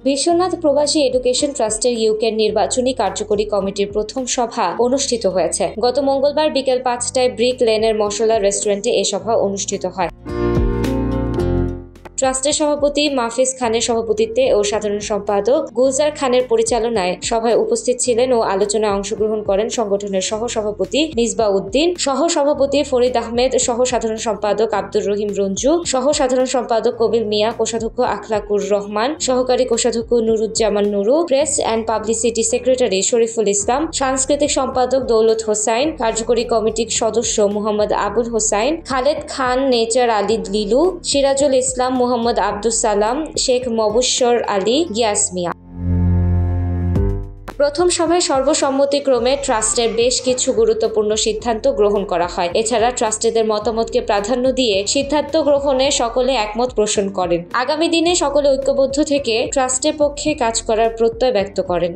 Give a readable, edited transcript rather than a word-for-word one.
বিশ্বনাথ প্রবাসী এডুকেশন ট্রাস্টের ইউকের নির্বাচনী কার্যকরী কমিটির প্রথম সভা অনুষ্ঠিত হয়েছে। গত মঙ্গলবার বিকেল 5টায় ব্রিক লেনের মশলা রেস্টুরেন্টে এ সভা অনুষ্ঠিত হয়। ট্রাস্টের সভাপতি মাহফিজ খানের সভাপতিত্বে ও সাধারণ সম্পাদক গুলজার খানের পরিচালনায় সভায় উপস্থিত ছিলেন ও আলোচনায় অংশগ্রহণ করেন সংগঠনের সহ-সভাপতি মিসবাহ উদ্দিন, সহ-সভাপতি ফরিদ আহমেদ, সহ-সাধারণ সম্পাদক আব্দুর রহিম রঞ্জু, সহ-সাধারণ সম্পাদক কবির মিয়া, কোষাধ্যক্ষ আখলাকুর রহমান, সহকারী কোষাধ্যক্ষ Nuruzzaman Nuru, press and publicity secretary Shariful Islam, সাংস্কৃতিক সম্পাদক দৌলত হোসাইন, কার্যকরী কমিটির সদস্য মুহাম্মদ আবুল হোসাইন, খালেদ খান, নেচার আলী লিলু, সিরাজুল ইসলাম, মোহাম্মদ আব্দুস সালাম, শেখ মবুশ্বর আলী, গিয়াস মিয়া। প্রথম সভায় সর্বসম্মতিক্রমে ট্রাস্টের বেশ কিছু গুরুত্বপূর্ণ সিদ্ধান্ত গ্রহণ করা হয়। এছাড়া ট্রাস্টিদের মতামতকে প্রাধান্য দিয়ে সিদ্ধান্ত গ্রহণে সকলে একমত পোষণ করেন। আগামী দিনে সকলে ঐক্যবদ্ধ থেকে ট্রাস্টের পক্ষে কাজ করার প্রত্যয় ব্যক্ত করেন।